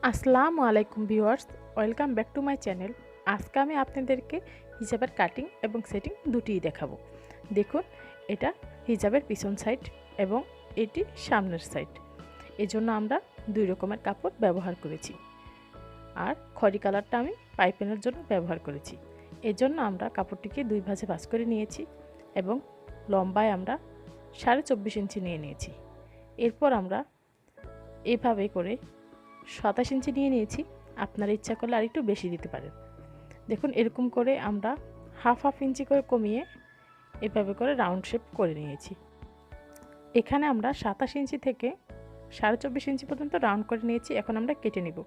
আসসালামু আলাইকুম viewers, welcome back to my channel. আজকে আমি আপনাদেরকে হিজাবের কাটিং এবং সেটিং দুটিই দেখাবো। দেখুন, এটা হিজাবের পিছন সাইড এবং এটি সামনের সাইড। এজন্য আমরা দুই রকমের কাপড় ব্যবহার করেছি। আর খড়ি কালারটা আমি পাইপিনের জন্য ব্যবহার করেছি। এজন্য আমরা কাপড়টিকে দুই ভাঁজে ভাঁজ করে নিয়েছি এবং লম্বায় আমরা 24.5 ইঞ্চি নিয়ে নিয়েছি। এরপর আমরা এভাবে করে 27 ইঞ্চি নিয়ে নিয়েছি। আপনারা ইচ্ছা করলে আর একটু বেশি দিতে পারেন। দেখুন, এরকম করে আমরা হাফ ইঞ্চি করে কমিয়ে এভাবে করে রাউন্ড শেপ করে নিয়েছি। এখানে আমরা 27 ইঞ্চি থেকে 24.5 ইঞ্চি পর্যন্ত রাউন্ড করে নিয়েছি। এখন আমরা কেটে নিব।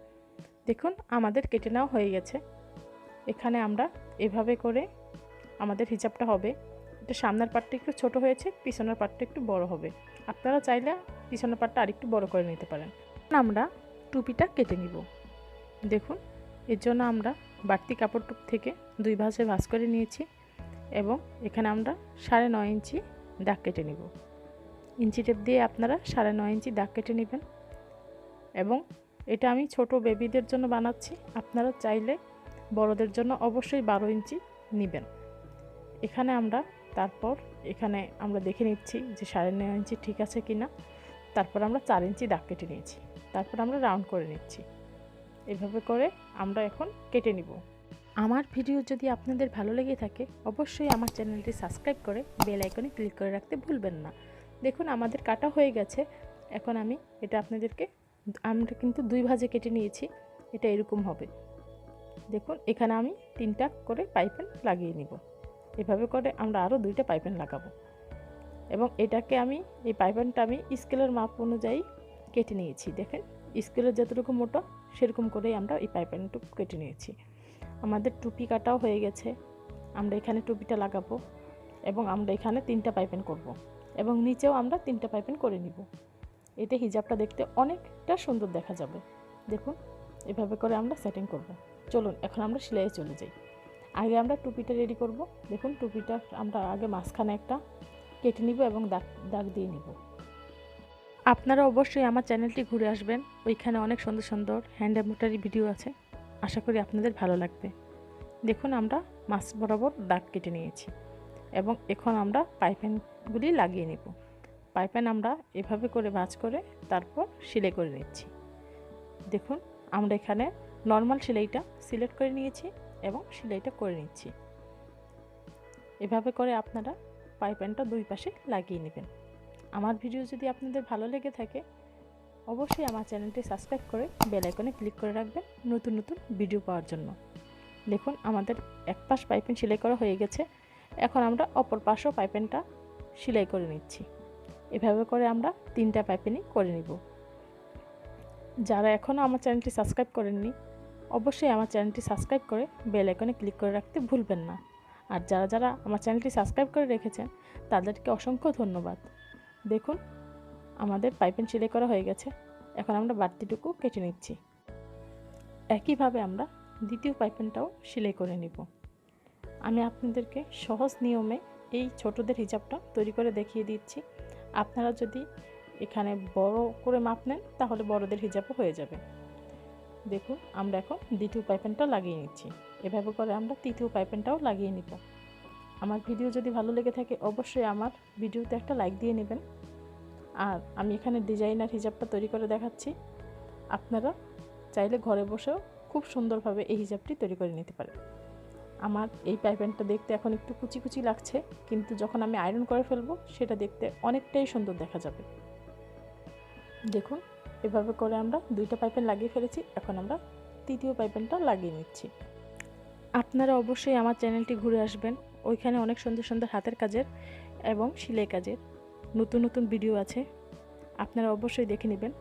দেখুন, আমাদের কেটে নেওয়া হয়ে গেছে। এখানে আমরা এভাবে করে আমাদের হিজাবটা হবে। এটা সামনের পার্টটা একটু ছোট হয়েছে, পিছনের পার্টটা একটু বড় হবে। আপনারা চাইলে পিছনের পার্টটা আরেকটু বড় করে নিতে পারেন। আমরা টুপিটা কেটে নিব। দেখুন, এর জন্য আমরা বাড়তি কাপড় টুপ থেকে দুই ভাঁজে ভাঁজ করে নিয়েছি এবং এখানে আমরা 9.5 ইঞ্চি দাগ কেটে নিব। ইঞ্চি টেপ দিয়ে আপনারা 9.5 ইঞ্চি দাগ কেটে নেবেন। এবং এটা আমি ছোট বেবিদের জন্য বানাচ্ছি। আপনারা চাইলে বড়দের জন্য অবশ্যই 12 ইঞ্চি নেবেন। এখানে আমরা দেখে নিচ্ছি যে 9.5 ইঞ্চি ঠিক আছে কিনা। তারপর আমরা 4 ইঞ্চি দাগ কেটে নিয়েছি। তারপর আমরা রাউন্ড করে নিচ্ছি। এভাবে করে আমরা এখন কেটে নিব। আমার ভিডিও যদি আপনাদের ভালো লেগে থাকে অবশ্যই আমার চ্যানেলটি সাবস্ক্রাইব করে বেল আইকনে ক্লিক করে রাখতে ভুলবেন না। দেখুন, আমাদের কাটা হয়ে গেছে। এখন আমরা কিন্তু দুই ভাঁজে কেটে নিয়েছি। এটা এরকম হবে। দেখুন, এখানে আমি 3টা করে পাইপেন লাগিয়ে নিব। এভাবে করে আমরা আরও 2টা পাইপেন লাগাবো এবং এই পাইপেনটা আমি স্কেলের মাপ অনুযায়ী কেটে নিয়েছি। দেখেন, স্কেলের যতটুকু মোটা সেরকম করেই আমরা এই পাইপেনটুকু কেটে নিয়েছি। আমাদের টুপি কাটাও হয়ে গেছে। আমরা এখানে টুপিটা লাগাবো এবং আমরা এখানে 3টা পাইপেন করব এবং নিচেও আমরা 3টা পাইপেন করে নিব। এতে হিজাবটা দেখতে অনেকটা সুন্দর দেখা যাবে। দেখুন, এভাবে করে আমরা সেটিং করব। চলুন এখন আমরা সেলাইয়ে চলে যাই। আগে আমরা টুপিটা রেডি করব। দেখুন, টুপিটা আমরা আগে মাঝখানে একটা কেটে নিব এবং দাগ দিয়ে নিব। আপনারা অবশ্যই আমার চ্যানেলটি ঘুরে আসবেন। ওইখানে অনেক সুন্দর সুন্দর হ্যান্ড এমব্রয়ডারি ভিডিও আছে। আশা করি আপনাদের ভালো লাগবে। দেখুন, আমরা মাছ বরাবর দাগ কেটে নিয়েছি এবং এখন আমরা পাইপেনগুলি লাগিয়ে নেব। পাইপেন আমরা এভাবে করে ভাঁজ করে তারপর সেলাই করে নিচ্ছি। দেখুন, আমরা এখানে নর্মাল সেলাইটা সিলেক্ট করে নিয়েছি এবং সেলাইটা করে নিচ্ছি। এভাবে করে আপনারা পাইপেনটা দুই পাশে লাগিয়ে নেবেন। আমার ভিডিও যদি আপনাদের ভালো লেগে থাকে অবশ্যই আমার চ্যানেলটি সাবস্ক্রাইব করে বেল আইকনে ক্লিক করে রাখবেন নতুন নতুন ভিডিও পাওয়ার জন্য। দেখুন, আমাদের এক পাশ পাইপেন সেলাই করা হয়ে গেছে। এখন আমরা অপর পাশেও পাইপেনটা সেলাই করে নিচ্ছি। এভাবে করে আমরা 3টা পাইপেনই করে নিব। যারা এখনও আমার চ্যানেলটি সাবস্ক্রাইব করেননি অবশ্যই আমার চ্যানেলটি সাবস্ক্রাইব করে বেল আইকনে ক্লিক করে রাখতে ভুলবেন না। আর যারা আমার চ্যানেলটি সাবস্ক্রাইব করে রেখেছেন তাদেরকে অসংখ্য ধন্যবাদ। দেখুন, আমাদের পাইপেন সেলাই করা হয়ে গেছে। এখন আমরা বাড়তিটুকু কেটে নিচ্ছি। একইভাবে আমরা দ্বিতীয় পাইপেনটাও সেলাই করে নিব। আমি আপনাদেরকে সহজ নিয়মে এই ছোটদের হিজাবটা তৈরি করে দেখিয়ে দিচ্ছি। আপনারা যদি এখানে বড় করে মাপ নেন তাহলে বড়দের হিজাবও হয়ে যাবে। দেখুন, আমরা এখন দ্বিতীয় পাইপেনটা লাগিয়ে নিচ্ছি। এভাবে করে আমরা তৃতীয় পাইপেনটাও লাগিয়ে নিব। আমার ভিডিও যদি ভালো লেগে থাকে অবশ্যই আমার ভিডিওতে একটা লাইক দিয়ে নেবেন। আর আমি এখানে ডিজাইনার হিজাবটা তৈরি করে দেখাচ্ছি। আপনারা চাইলে ঘরে বসেও খুব সুন্দরভাবে এই হিজাবটি তৈরি করে নিতে পারেন। আমার এই পাইপেনটা দেখতে এখন একটু কুচি কুচি লাগছে, কিন্তু যখন আমি আয়রন করে ফেলবো সেটা দেখতে অনেকটাই সুন্দর দেখা যাবে। দেখুন, এভাবে করে আমরা 2টা পাইপেন লাগিয়ে ফেলেছি। এখন আমরা তৃতীয় পাইপেনটা লাগিয়ে নিচ্ছি। আপনারা অবশ্যই আমার চ্যানেলটি ঘুরে আসবেন। ওইখানে অনেক সুন্দর সুন্দর হাতের কাজের এবং সেলাই কাজের নতুন নতুন ভিডিও আছে। আপনারা অবশ্যই দেখে নেবেন।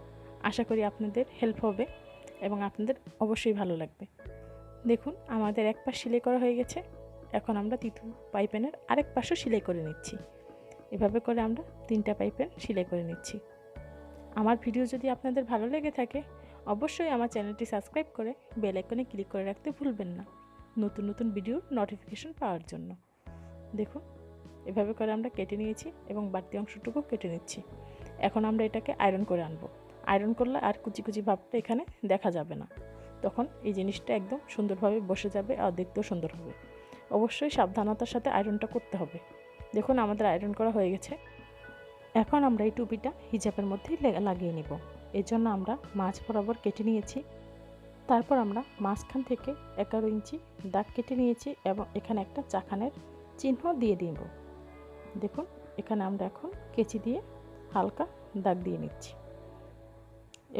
আশা করি আপনাদের হেল্প হবে এবং আপনাদের অবশ্যই ভালো লাগবে। দেখুন, আমাদের এক পাশ সেলাই করা হয়ে গেছে। এখন আমরা তৃতীয় পাইপেনের আরেক পাশও সেলাই করে নিচ্ছি। এভাবে করে আমরা 3টা পাইপেন সেলাই করে নিচ্ছি। আমার ভিডিও যদি আপনাদের ভালো লেগে থাকে অবশ্যই আমার চ্যানেলটি সাবস্ক্রাইব করে বেল আইকনে ক্লিক করে রাখতে ভুলবেন না নতুন নতুন ভিডিওর নোটিফিকেশন পাওয়ার জন্য। দেখুন, এভাবে করে আমরা কেটে নিয়েছি এবং বাড়তি অংশটুকু কেটে নিচ্ছি। এখন আমরা এটাকে আয়রন করে আনবো। আয়রন করলে আর কুচি কুচি ভাবটা এখানে দেখা যাবে না, তখন এই জিনিসটা একদম সুন্দরভাবে বসে যাবে আর দেখতেও সুন্দর হবে। অবশ্যই সাবধানতার সাথে আয়রনটা করতে হবে। দেখুন আমাদের আয়রন করা হয়ে গেছে। এখন আমরা এই টুপিটা হিজাবের মধ্যেই লাগিয়ে নিব। এর জন্য আমরা মাঝ বরাবর কেটে নিয়েছি, তারপর আমরা মাঝখান থেকে 11 ইঞ্চি দাগ কেটে নিয়েছি এবং এখানে একটা চাকানের চিহ্ন দিয়ে দিব। দেখুন এখানে আমরা এখন কেচি দিয়ে হালকা দাগ দিয়ে নিচ্ছি।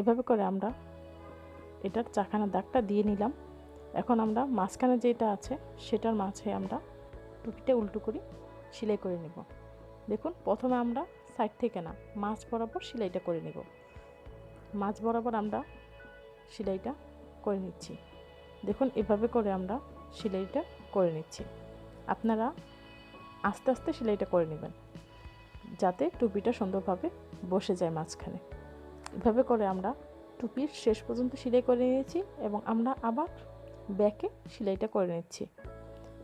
এভাবে করে আমরা এটার চাকানের দাগটা দিয়ে নিলাম। এখন আমরা মাঝখানে যেটা আছে সেটার মাঝে আমরা টুপিটা উল্টো করে সেলাই করে নেব। দেখুন প্রথমে আমরা সাইড থেকে না, মাঝ বরাবর সেলাইটা করে নেব। মাঝ বরাবর আমরা সেলাইটা করে নিচ্ছি। দেখুন এভাবে করে আমরা সেলাইটা করে নিচ্ছি। আপনারা আস্তে আস্তে সেলাইটা করে নেবেন যাতে টুপিটা সুন্দরভাবে বসে যায় মাঝখানে। এভাবে করে আমরা টুপির শেষ পর্যন্ত সেলাই করে নিয়েছি এবং আমরা আবার ব্যাকে সেলাইটা করে নিচ্ছি।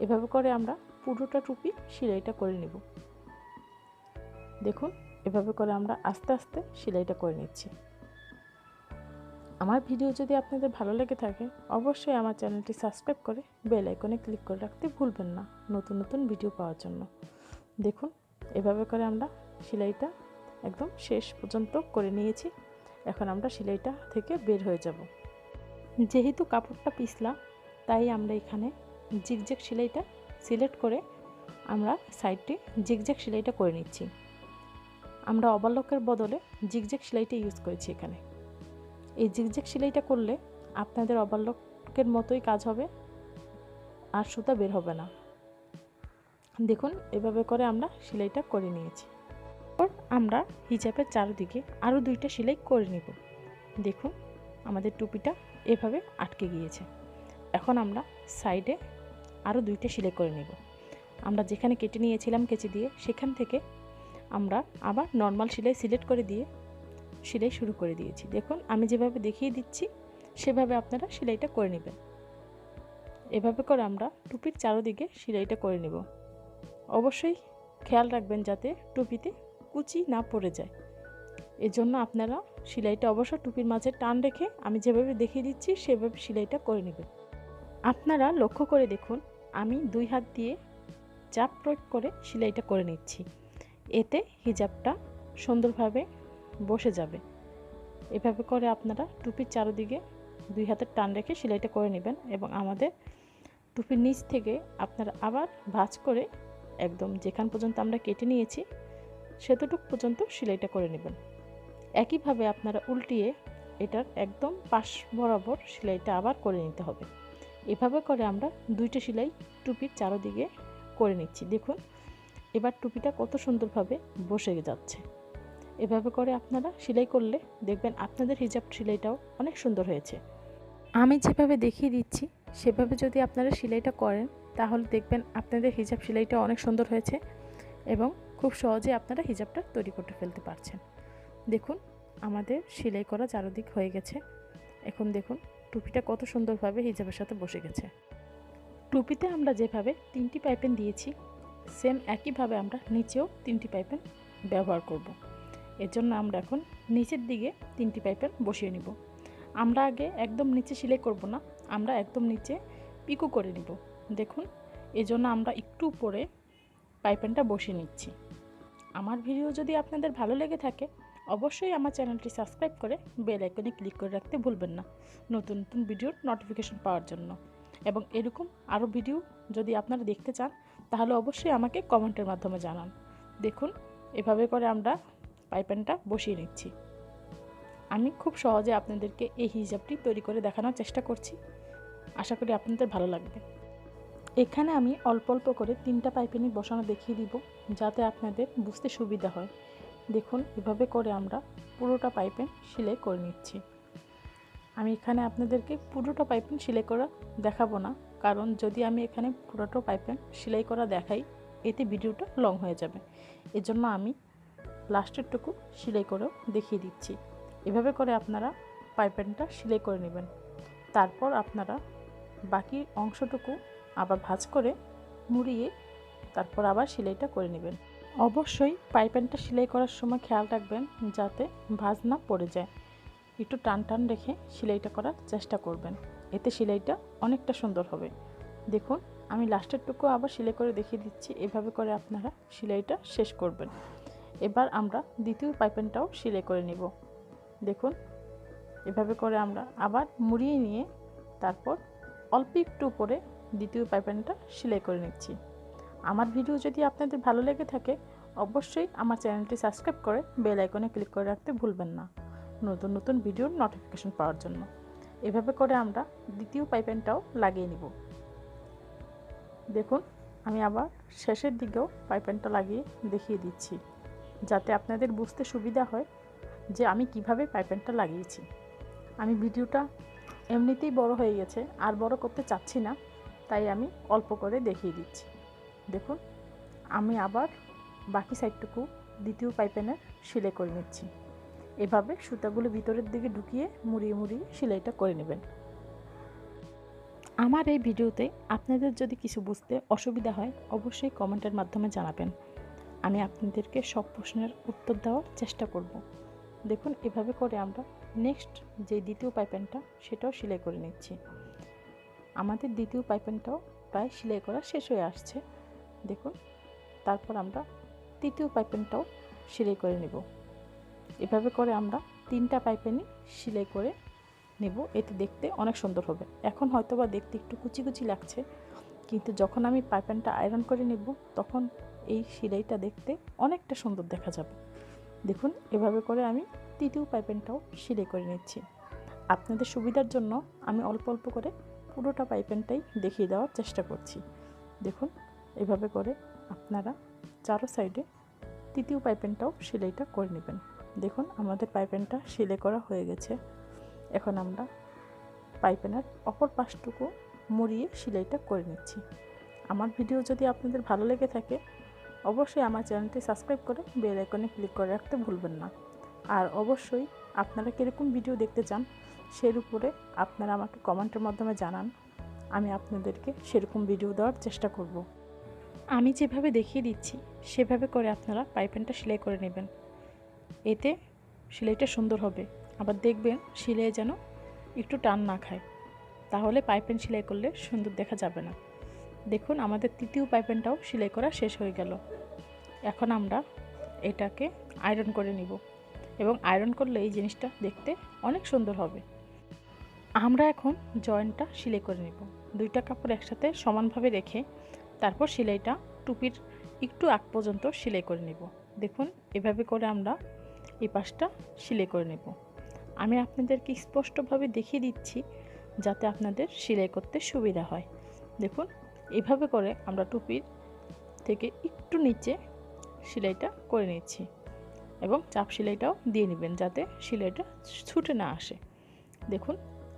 এভাবে করে আমরা পুরোটা টুপি সেলাইটা করে নেব। দেখুন এভাবে করে আমরা আস্তে আস্তে সেলাইটা করে নিচ্ছি। আমার ভিডিও যদি আপনাদের ভালো লেগে থাকে অবশ্যই আমার চ্যানেলটি সাবস্ক্রাইব করে বেল আইকনে ক্লিক করে রাখতে ভুলবেন না নতুন নতুন ভিডিও পাওয়ার জন্য। দেখুন এভাবে করে আমরা সেলাইটা একদম শেষ পর্যন্ত করে নিয়েছি। এখন আমরা সেলাইটা থেকে বের হয়ে যাব। যেহেতু কাপড়টা পিছলা তাই আমরা এখানে জিগজ্যাগ সেলাইটা সিলেক্ট করে আমরা সাইডে জিগজ্যাগ সেলাইটা করে নিচ্ছি। আমরা ওভারলকের বদলে জিগজ্যাগ সেলাইটা ইউজ করেছি এখানে। এই জিগজ্যাগ সেলাইটা করলে আপনাদের ওভারলকের মতোই কাজ হবে আর সুতা বের হবে না। দেখুন এভাবে করে আমরা সেলাইটা করে নিয়েছি। এরপর আমরা হিজাবের চারদিকে আরও 2টা সেলাই করে নেব। দেখুন আমাদের টুপিটা এভাবে আটকে গিয়েছে। এখন আমরা সাইডে আরও 2টা সেলাই করে নেব। আমরা যেখানে কেটে নিয়েছিলাম কেচি দিয়ে সেখান থেকে আমরা আবার নর্মাল সেলাই সিলেক্ট করে দিয়ে সেলাই শুরু করে দিয়েছি। দেখুন আমি যেভাবে দেখিয়ে দিচ্ছি সেভাবে আপনারা সেলাইটা করে নেবেন। এভাবে করে আমরা টুপির চারদিকে সেলাইটা করে নেব। অবশ্যই খেয়াল রাখবেন যাতে টুপিতে কুচি না পড়ে যায়। এজন্য আপনারা সেলাইটা অবশ্যই টুপির মাঝে টান রেখে আমি যেভাবে দেখিয়ে দিচ্ছি সেভাবে সেলাইটা করে নেবেন। আপনারা লক্ষ্য করে দেখুন আমি 2 হাত দিয়ে চাপ প্রয়োগ করে সেলাইটা করে নিচ্ছি। এতে হিজাবটা সুন্দরভাবে বসে যাবে। এভাবে করে আপনারা টুপির চারদিকে 2 হাতের টান রেখে সেলাইটা করে নেবেন এবং আমাদের টুপির নিচ থেকে আপনারা আবার ভাঁজ করে একদম যেখান পর্যন্ত আমরা কেটে নিয়েছি সেতটুক পর্যন্ত সেলাইটা করে নেবেন। একইভাবে আপনারা উল্টিয়ে এটার একদম পাশ বরাবর সেলাইটা আবার করে নিতে হবে। এভাবে করে আমরা 2টা সেলাই টুপির চারদিকে করে নিচ্ছি। দেখুন এবার টুপিটা কত সুন্দরভাবে বসে যাচ্ছে। এভাবে করে আপনারা সেলাই করলে দেখবেন আপনাদের হিজাব সেলাইটাও অনেক সুন্দর হয়েছে। আমি যেভাবে দেখিয়ে দিচ্ছি সেভাবে যদি আপনারা সেলাইটা করেন তাহলে দেখবেন আপনাদের হিজাব সেলাইটা অনেক সুন্দর হয়েছে এবং খুব সহজে আপনারা হিজাবটা তৈরি করতে ফেলতে পারছেন। দেখুন আমাদের সেলাই করা চারদিক হয়ে গেছে। এখন দেখুন টুপিটা কত সুন্দরভাবে হিজাবের সাথে বসে গেছে। টুপিতে আমরা যেভাবে 3টি পাইপেন দিয়েছি সেম একইভাবে আমরা নিচেও 3টি পাইপেন ব্যবহার করব। এর জন্য আমরা এখন নিচের দিকে 3টি পাইপেন বসিয়ে নিব। আমরা আগে একদম নিচে সেলাই করব না, আমরা একদম নিচে পিকো করে নিব। দেখুন এজন্য আমরা একটু উপরে পাইপেনটা বসিয়ে নিচ্ছি। আমার ভিডিও যদি আপনাদের ভালো লেগে থাকে অবশ্যই আমার চ্যানেলটি সাবস্ক্রাইব করে বেল আইকনে ক্লিক করে রাখতে ভুলবেন না নতুন নতুন ভিডিওর নোটিফিকেশন পাওয়ার জন্য। এবং এরকম আরও ভিডিও যদি আপনারা দেখতে চান তাহলে অবশ্যই আমাকে কমেন্টের মাধ্যমে জানান। দেখুন এভাবে করে আমরা পাইপেনটা বসিয়ে নিচ্ছি। আমি খুব সহজে আপনাদেরকে এই হিজাবটি তৈরি করে দেখানোর চেষ্টা করছি, আশা করি আপনাদের ভালো লাগবে। এখানে আমি অল্প অল্প করে 3টা পাইপেনই বসানো দেখিয়ে দিব যাতে আপনাদের বুঝতে সুবিধা হয়। দেখুন এভাবে করে আমরা পুরোটা পাইপেন সেলাই করে নিচ্ছি। আমি এখানে আপনাদেরকে পুরোটা পাইপেন সেলাই করা দেখাবো না, কারণ যদি আমি এখানে পুরোটা পাইপেন সেলাই করা দেখাই এতে ভিডিওটা লং হয়ে যাবে। এজন্য আমি লাস্টেরটুকু সেলাই করেও দেখিয়ে দিচ্ছি। এভাবে করে আপনারা পাইপেনটা সেলাই করে নেবেন। তারপর আপনারা বাকি অংশটুকু আবার ভাঁজ করে মুড়িয়ে তারপর আবার সেলাইটা করে নেবেন। অবশ্যই পাইপেনটা সেলাই করার সময় খেয়াল রাখবেন যাতে ভাঁজ না পড়ে যায়। একটু টান টান রেখে সেলাইটা করার চেষ্টা করবেন, এতে সেলাইটা অনেকটা সুন্দর হবে। দেখুন আমি লাস্টের টুকু আবার সেলাই করে দেখিয়ে দিচ্ছি, এভাবে করে আপনারা সেলাইটা শেষ করবেন। এবার আমরা দ্বিতীয় পাইপিংটাও সেলাই করে নিব। দেখুন এভাবে করে আমরা আবার মুড়িয়ে নিয়ে তারপর অল্প একটু উপরে দ্বিতীয় পাইপিংটা সেলাই করে নিচ্ছি। আমার ভিডিও যদি আপনাদের ভালো লেগে থাকে অবশ্যই আমার চ্যানেলটি সাবস্ক্রাইব করে বেল আইকনে ক্লিক করে রাখতে ভুলবেন না, নতুন নতুন ভিডিওর নোটিফিকেশন পাওয়ার জন্য। এভাবে করে আমরা দ্বিতীয় পাইপিংটাও লাগিয়ে নিব। দেখুন আমি আবার শেষের দিকেও পাইপিংটা লাগিয়ে দেখিয়ে দিচ্ছি, যাতে আপনাদের বুঝতে সুবিধা হয় যে আমি কিভাবে পাইপিংটা লাগিয়েছি। আমি ভিডিওটা এমনিতেই বড় হয়ে গেছে, আর বড় করতে চাচ্ছি না, তাই আমি অল্প করে দেখিয়ে দিচ্ছি। দেখুন আমি আবার বাকি সাইডটুকু দ্বিতীয় পাইপিংয়ের সেলাই করে নিচ্ছি। এভাবে সুতাগুলো ভিতরের দিকে ঢুকিয়ে মুড়িয়ে মুড়িয়ে সেলাইটা করে নেবেন। আমার এই ভিডিওতে আপনাদের যদি কিছু বুঝতে অসুবিধা হয় অবশ্যই কমেন্টের মাধ্যমে জানাবেন, আমি আপনাদেরকে সব প্রশ্নের উত্তর দেওয়ার চেষ্টা করব। দেখুন এভাবে করে আমরা নেক্সট যে দ্বিতীয় পাইপিংটা সেটাও সেলাই করে নিচ্ছি। আমাদের দ্বিতীয় পাইপিংটাও প্রায় সেলাই করা শেষ হয়ে আসছে। দেখুন তারপর আমরা তৃতীয় পাইপিংটাও সেলাই করে নেব। এভাবে করে আমরা 3টা পাইপিংই সেলাই করে নেব, এতে দেখতে অনেক সুন্দর হবে। এখন হয়তো বা দেখতে একটু কুচি কুচি লাগছে, কিন্তু যখন আমি পাইপিংটা আয়রন করে নেব তখন এই সেলাইটা দেখতে অনেকটা সুন্দর দেখা যাবে। দেখুন এভাবে করে আমি তৃতীয় পাইপিংটাও সেলাই করে নিচ্ছি। আপনাদের সুবিধার জন্য আমি অল্প অল্প করে পুরোটা পাইপিংটাই দেখিয়ে দেওয়ার চেষ্টা করছি। দেখুন এভাবে করে আপনারা চারো সাইডে তৃতীয় পাইপিংটাও সেলাইটা করে নেবেন। দেখুন আমাদের পাইপিংটা সেলাই করা হয়ে গেছে। এখন আমরা পাইপিংয়ের অপর পাশটুকু মুড়িয়ে সেলাইটা করে নিচ্ছি। আমার ভিডিও যদি আপনাদের ভালো লেগে থাকে অবশ্যই আমার চ্যানেলটি সাবস্ক্রাইব করে বেল আইকনে ক্লিক করে রাখতে ভুলবেন না। আর অবশ্যই আপনারা কীরকম ভিডিও দেখতে চান সের উপরে আপনারা আমাকে কমেন্টের মাধ্যমে জানান, আমি আপনাদেরকে সেরকম ভিডিও দেওয়ার চেষ্টা করব। আমি যেভাবে দেখিয়ে দিচ্ছি সেভাবে করে আপনারা পাইপিংটা সেলাই করে নেবেন, এতে সেলাইটা সুন্দর হবে। আবার দেখবেন সেলাই যেন একটু টান না খায়, তাহলে পাইপিং সেলাই করলে সুন্দর দেখা যাবে না। দেখুন আমাদের তৃতীয় পাইপিংটাও সেলাই করা শেষ হয়ে গেল। এখন আমরা এটাকে আয়রন করে নিব, এবং আয়রন করলে এই জিনিসটা দেখতে অনেক সুন্দর হবে। আমরা এখন জয়েন্টটা সেলাই করে নিব। 2টা কাপড় একসাথে সমানভাবে রেখে তারপর সেলাইটা টুপির একটু আগ পর্যন্ত সেলাই করে নিব। দেখুন এভাবে করে আমরা এই পাশটা সেলাই করে নেব। আমি আপনাদেরকে স্পষ্টভাবে দেখিয়ে দিচ্ছি যাতে আপনাদের সেলাই করতে সুবিধা হয়। দেখুন এভাবে করে আমরা টুপির থেকে একটু নিচে সেলাইটা করে নিচ্ছি, এবং চাপ সেলাইটাও দিয়ে নেবেন যাতে সেলাইটা ছুটে না আসে। দেখুন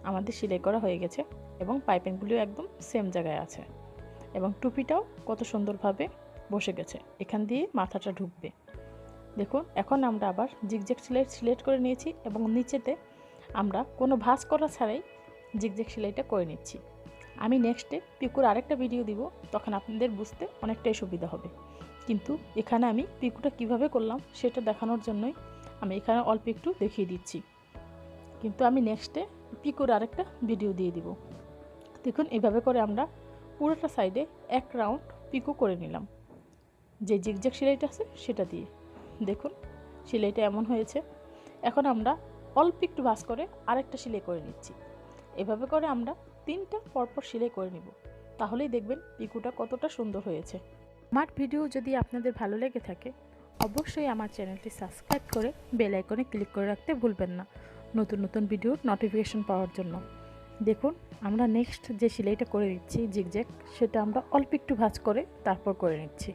আমাদের সেলাই করা হয়ে গেছে এবং পাইপিংগুলিও একদম সেম জায়গায় আছে, এবং টুপিটাও কত সুন্দরভাবে বসে গেছে, এখান দিয়ে মাথাটা ঢুকবে। দেখুন এখন আমরা আবার জিগজ্যাগ সেলাই সিলেক্ট করে নিয়েছি, এবং নিচেতে আমরা কোনো ভাঁজ করা ছাড়াই জিগজ্যাগ সেলাইটা করে নিচ্ছি। আমি নেক্সটে পিকুর আরেকটা ভিডিও দিব, তখন আপনাদের বুঝতে অনেকটাই সুবিধা হবে। কিন্তু এখানে আমি পিকুটা কিভাবে করলাম সেটা দেখানোর জন্যই আমি এখানে অল্প একটু দেখিয়ে দিচ্ছি, কিন্তু আমি নেক্সটে পিকুর আরেকটা ভিডিও দিয়ে দিব। দেখুন এভাবে করে আমরা পুরোটা সাইডে 1 রাউন্ড পিকো করে নিলাম, যে জিগজ্যাগ সেলাইটা আছে সেটা দিয়ে। দেখুন সেলাইটা এমন হয়েছে। এখন আমরা অল্প একটু ভাঁজ করে আরেকটা সেলাই করে নিচ্ছি। এভাবে করে আমরা 3টা পরপর সেলাই করে নিব, তাহলেই দেখবেন পিকুটা কতটা সুন্দর হয়েছে। আমার ভিডিও যদি আপনাদের ভালো লেগে থাকে অবশ্যই আমার চ্যানেলটি সাবস্ক্রাইব করে বেল আইকনে ক্লিক করে রাখতে ভুলবেন না, নতুন নতুন ভিডিওর নোটিফিকেশন পাওয়ার জন্য। দেখুন আমরা নেক্সট যে সেলাইটা করে নিচ্ছি জিগজ্যাগ, সেটা আমরা অল্প একটু ভাঁজ করে তারপর করে নিচ্ছি।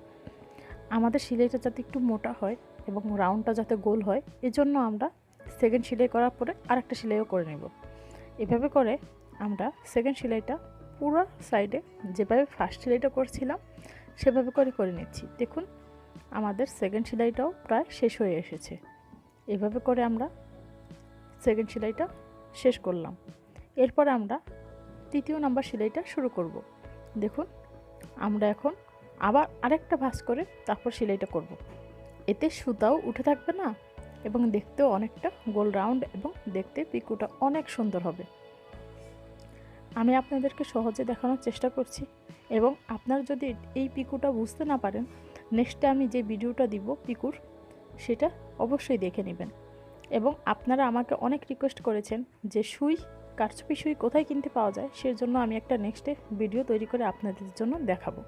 আমাদের সেলাইটা যাতে একটু মোটা হয় এবং রাউন্ডটা যাতে গোল হয়, এজন্য আমরা সেকেন্ড সেলাই করার পরে আরেকটা সেলাইও করে নেব। এভাবে করে আমরা সেকেন্ড সেলাইটা পুরো সাইডে যেভাবে ফার্স্ট সেলাইটা করছিলাম সেভাবে করে নিচ্ছি। দেখুন আমাদের সেকেন্ড সেলাইটাও প্রায় শেষ হয়ে এসেছে। এভাবে করে আমরা সেকেন্ড সেলাইটা শেষ করলাম। এরপর আমরা 3য় নাম্বার সেলাইটা শুরু করব। দেখুন আমরা এখন আবার আরেকটা ভাঁজ করে তারপর সেলাইটা করব, এতে সুতাও উঠে থাকবে না এবং দেখতেও অনেকটা গোল রাউন্ড এবং দেখতে পিকুটা অনেক সুন্দর হবে। আমি আপনাদেরকে সহজে দেখানোর চেষ্টা করছি এবং আপনারা যদি এই পিকুটা বুঝতে না পারেন, নেক্সটে আমি যে ভিডিওটা দিব পিকুর, সেটা অবশ্যই দেখে নেবেন। এবং আপনারা আমাকে অনেক রিকোয়েস্ট করেছেন যে সুই, কারচুপি সুই কোথায় কিনতে পাওয়া যায়, সেজন্য আমি একটা নেক্সটে ভিডিও তৈরি করে আপনাদের জন্য দেখাবো।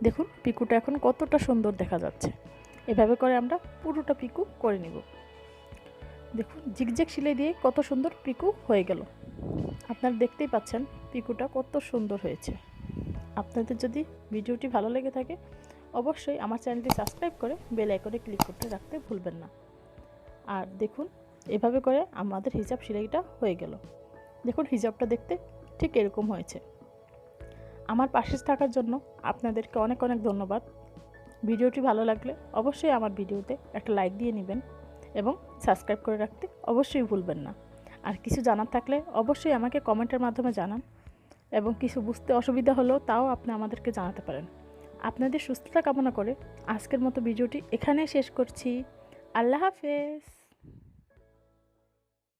দেখুন পিকুটা এখন কতটা সুন্দর দেখা যাচ্ছে। এভাবে করে আমরা পুরোটা পিকু করে নিব। দেখুন জিগজ্যাগ সেলাই দিয়ে কত সুন্দর পিকু হয়ে গেল। আপনারা দেখতেই পাচ্ছেন পিকুটা কত সুন্দর হয়েছে। আপনাদের যদি ভিডিওটি ভালো লেগে থাকে অবশ্যই আমার চ্যানেলটি সাবস্ক্রাইব করে বেল আইকনে ক্লিক করতে রাখতে ভুলবেন না। আর দেখুন এভাবে করে আমাদের হিজাব সেলাইটা হয়ে গেল। দেখুন হিজাবটা দেখতে ঠিক এরকম হয়েছে। আমার পাশে থাকার জন্য আপনাদেরকে অনেক অনেক ধন্যবাদ। ভিডিওটি ভালো লাগলে অবশ্যই আমার ভিডিওতে একটা লাইক দিয়ে নেবেন এবং সাবস্ক্রাইব করে রাখতে অবশ্যই ভুলবেন না। আর কিছু জানার থাকলে অবশ্যই আমাকে কমেন্টের মাধ্যমে জানান এবং কিছু বুঝতে অসুবিধা হলেও তাও আপনি আমাদেরকে জানাতে পারেন। আপনাদের সুস্থতা কামনা করে আজকের মতো ভিডিওটি এখানেই শেষ করছি। আল্লাহ হাফেজ।